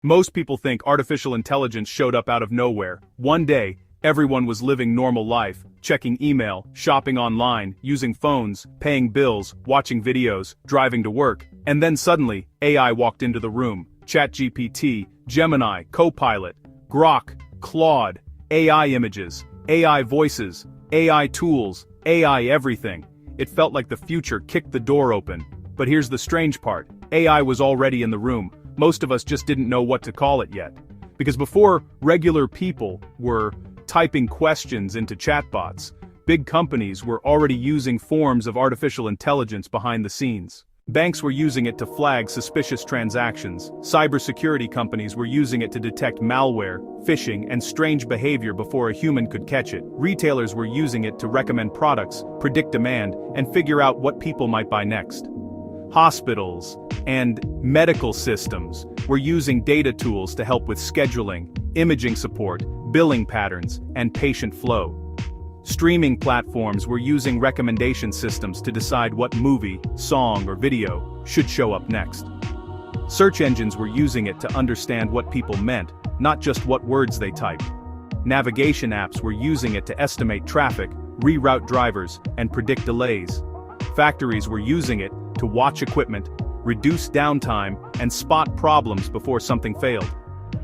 Most people think artificial intelligence showed up out of nowhere. One day, everyone was living normal life, checking email, shopping online, using phones, paying bills, watching videos, driving to work, and then suddenly, AI walked into the room. ChatGPT, Gemini, Copilot, Grok, Claude, AI images, AI voices, AI tools, AI everything. It felt like the future kicked the door open. But here's the strange part. AI was already in the room. Most of us just didn't know what to call it yet. Because before regular people were typing questions into chatbots, big companies were already using forms of artificial intelligence behind the scenes. Banks were using it to flag suspicious transactions. Cybersecurity companies were using it to detect malware, phishing, and strange behavior before a human could catch it. Retailers were using it to recommend products, predict demand, and figure out what people might buy next. Hospitals and medical systems were using data tools to help with scheduling, imaging support, billing patterns, and patient flow. Streaming platforms were using recommendation systems to decide what movie, song, or video should show up next. Search engines were using it to understand what people meant, not just what words they typed. Navigation apps were using it to estimate traffic, reroute drivers, and predict delays. Factories were using it to watch equipment, reduce downtime, and spot problems before something failed.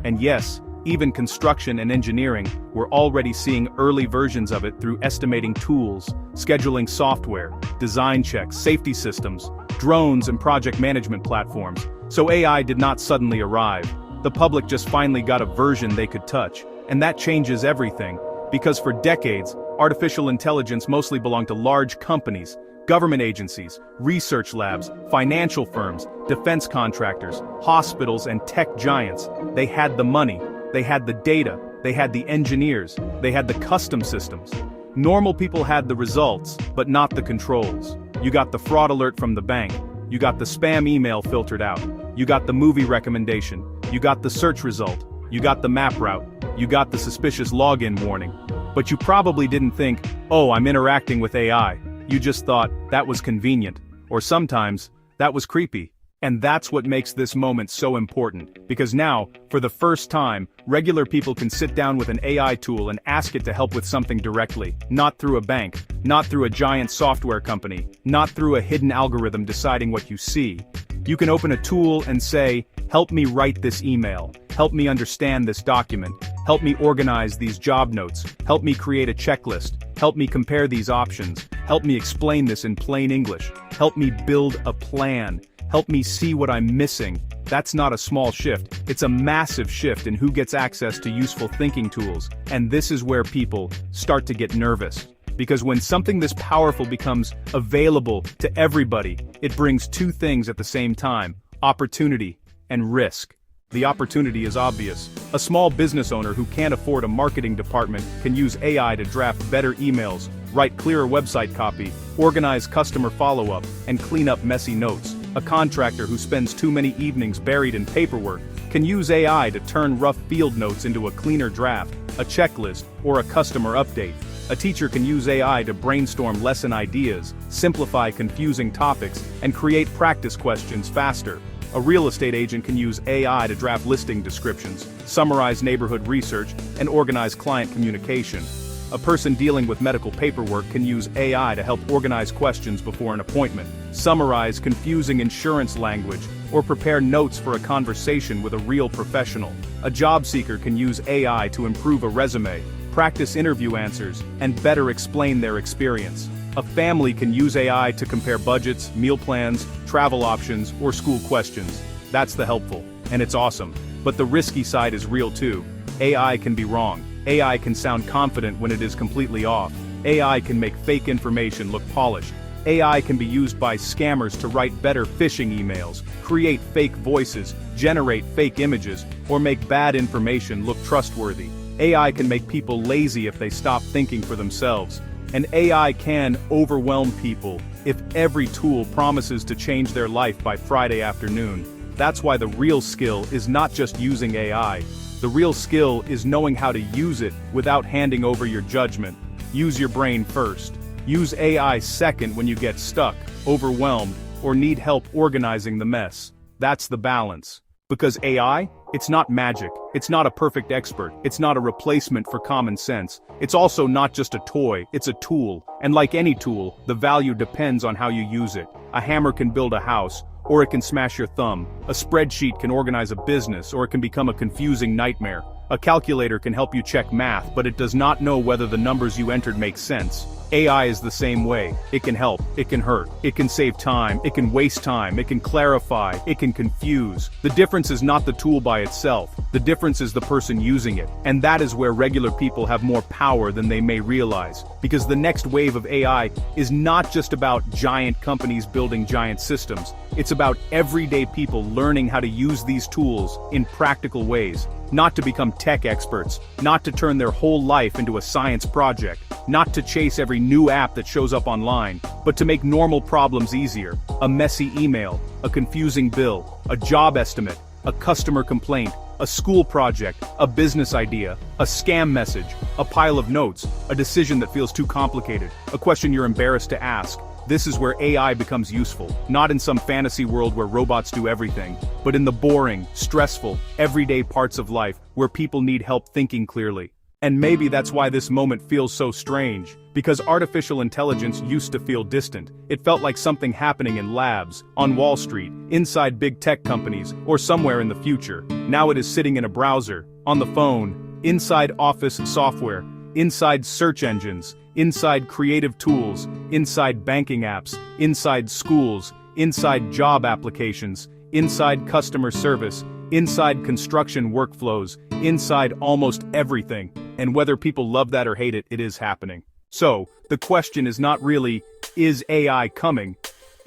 And yes, even construction and engineering were already seeing early versions of it through estimating tools, scheduling software, design checks, safety systems, drones, and project management platforms. So AI did not suddenly arrive. The public just finally got a version they could touch. And that changes everything, because for decades, artificial intelligence mostly belonged to large companies, government agencies, research labs, financial firms, defense contractors, hospitals, and tech giants. They had the money, they had the data, they had the engineers, they had the custom systems. Normal people had the results, but not the controls. You got the fraud alert from the bank, you got the spam email filtered out, you got the movie recommendation, you got the search result, you got the map route, you got the suspicious login warning. But you probably didn't think, oh, I'm interacting with AI. You just thought, that was convenient. Or sometimes, that was creepy. And that's what makes this moment so important, because now, for the first time, regular people can sit down with an AI tool and ask it to help with something directly, not through a bank, not through a giant software company, not through a hidden algorithm deciding what you see. You can open a tool and say, help me write this email, help me understand this document, help me organize these job notes, help me create a checklist, help me compare these options, help me explain this in plain English, help me build a plan, help me see what I'm missing. That's not a small shift, it's a massive shift in who gets access to useful thinking tools, and this is where people start to get nervous. Because when something this powerful becomes available to everybody, it brings two things at the same time: opportunity and risk. The opportunity is obvious. A small business owner who can't afford a marketing department can use AI to draft better emails, write clearer website copy, organize customer follow-up, and clean up messy notes. A contractor who spends too many evenings buried in paperwork can use AI to turn rough field notes into a cleaner draft, a checklist, or a customer update. A teacher can use AI to brainstorm lesson ideas, simplify confusing topics, and create practice questions faster. A real estate agent can use AI to draft listing descriptions, summarize neighborhood research, and organize client communication. A person dealing with medical paperwork can use AI to help organize questions before an appointment, summarize confusing insurance language, or prepare notes for a conversation with a real professional. A job seeker can use AI to improve a resume, practice interview answers, and better explain their experience. A family can use AI to compare budgets, meal plans, travel options, or school questions. That's the helpful, and it's awesome. But the risky side is real too. AI can be wrong. AI can sound confident when it is completely off. AI can make fake information look polished. AI can be used by scammers to write better phishing emails, create fake voices, generate fake images, or make bad information look trustworthy. AI can make people lazy if they stop thinking for themselves. And AI can overwhelm people if every tool promises to change their life by Friday afternoon. That's why the real skill is not just using AI. The real skill is knowing how to use it without handing over your judgment. Use your brain first. Use AI second when you get stuck, overwhelmed, or need help organizing the mess. That's the balance. Because AI, It's not magic, it's not a perfect expert, it's not a replacement for common sense. It's also not just a toy, it's a tool. And like any tool, the value depends on how you use it. A hammer can build a house, or it can smash your thumb. A spreadsheet can organize a business, or it can become a confusing nightmare. A calculator can help you check math, but it does not know whether the numbers you entered make sense. AI is the same way. It can help, it can hurt, it can save time, it can waste time, it can clarify, it can confuse. The difference is not the tool by itself, the difference is the person using it. And that is where regular people have more power than they may realize. Because the next wave of AI is not just about giant companies building giant systems. It's about everyday people learning how to use these tools in practical ways. Not to become tech experts, not to turn their whole life into a science project, not to chase every new app that shows up online, but to make normal problems easier. A messy email, a confusing bill, a job estimate, a customer complaint, a school project, a business idea, a scam message, a pile of notes, a decision that feels too complicated, a question you're embarrassed to ask. This is where AI becomes useful, not in some fantasy world where robots do everything, but in the boring, stressful, everyday parts of life where people need help thinking clearly. And maybe that's why this moment feels so strange, because artificial intelligence used to feel distant. It felt like something happening in labs, on Wall Street, inside big tech companies, or somewhere in the future. Now it is sitting in a browser, on the phone, inside office software, inside search engines, inside creative tools, inside banking apps, inside schools, inside job applications, inside customer service, inside construction workflows, inside almost everything. And whether people love that or hate it, it is happening. So, the question is not really, is AI coming?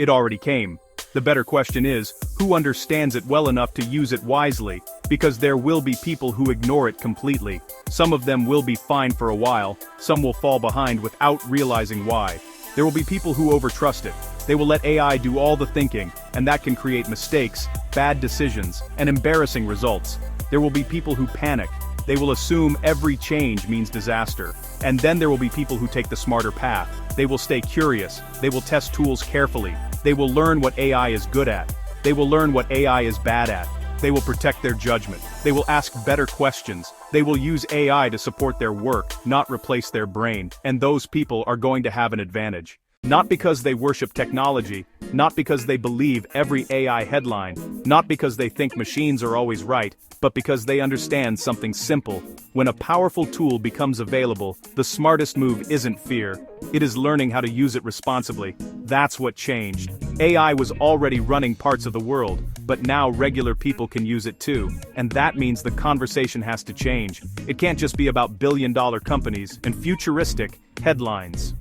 It already came. The better question is, who understands it well enough to use it wisely? Because there will be people who ignore it completely. Some of them will be fine for a while, some will fall behind without realizing why. There will be people who overtrust it. They will let AI do all the thinking, and that can create mistakes, bad decisions, and embarrassing results. There will be people who panic. They will assume every change means disaster. And then there will be people who take the smarter path. They will stay curious. They will test tools carefully. They will learn what AI is good at. They will learn what AI is bad at. They will protect their judgment. They will ask better questions. They will use AI to support their work, not replace their brain. And those people are going to have an advantage. Not because they worship technology, not because they believe every AI headline, not because they think machines are always right, but because they understand something simple. When a powerful tool becomes available, the smartest move isn't fear. It is learning how to use it responsibly. That's what changed. AI was already running parts of the world, but now regular people can use it too. And that means the conversation has to change. It can't just be about billion-dollar companies and futuristic headlines.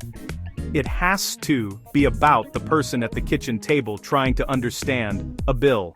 It has to be about the person at the kitchen table trying to understand a bill.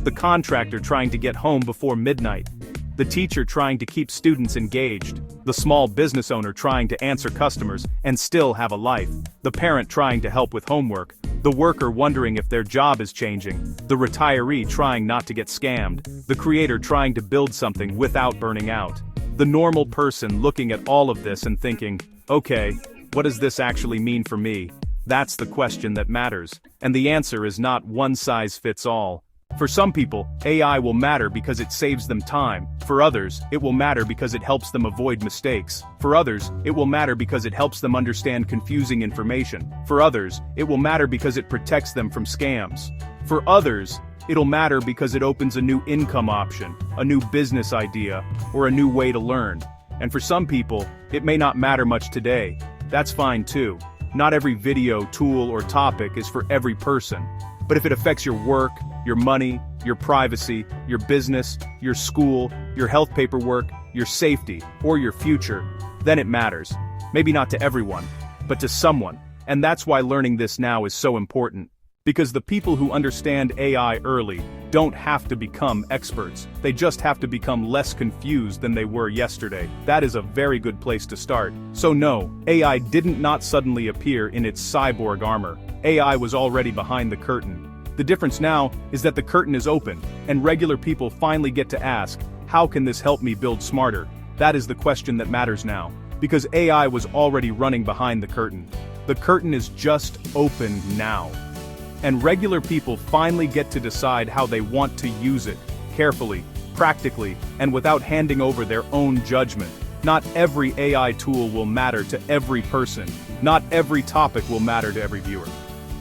The contractor trying to get home before midnight. The teacher trying to keep students engaged. The small business owner trying to answer customers and still have a life. The parent trying to help with homework. The worker wondering if their job is changing. The retiree trying not to get scammed. The creator trying to build something without burning out. The normal person looking at all of this and thinking, okay, what does this actually mean for me? That's the question that matters. And the answer is not one size fits all. For some people, AI will matter because it saves them time. For others, it will matter because it helps them avoid mistakes. For others, it will matter because it helps them understand confusing information. For others, it will matter because it protects them from scams. For others, it'll matter because it opens a new income option, a new business idea, or a new way to learn. And for some people, it may not matter much today. That's fine too. Not every video, tool, or topic is for every person. But if it affects your work, your money, your privacy, your business, your school, your health paperwork, your safety, or your future, then it matters. Maybe not to everyone, but to someone. And that's why learning this now is so important. Because the people who understand AI early don't have to become experts. They just have to become less confused than they were yesterday. That is a very good place to start. So no, AI didn't not suddenly appear in its cyborg armor. AI was already behind the curtain. The difference now is that the curtain is open, and regular people finally get to ask, how can this help me build smarter? That is the question that matters now. Because AI was already running behind the curtain. The curtain is just open now. And regular people finally get to decide how they want to use it, carefully, practically, and without handing over their own judgment. Not every AI tool will matter to every person. Not every topic will matter to every viewer.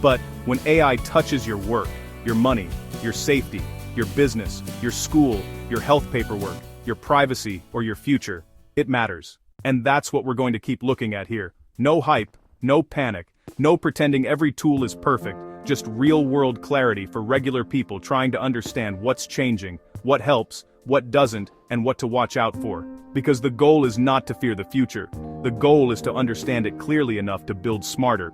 But when AI touches your work, your money, your safety, your business, your school, your health paperwork, your privacy, or your future, it matters. And that's what we're going to keep looking at here. No hype, no panic, no pretending every tool is perfect, just real-world clarity for regular people trying to understand what's changing, what helps, what doesn't, and what to watch out for. Because the goal is not to fear the future. The goal is to understand it clearly enough to build smarter,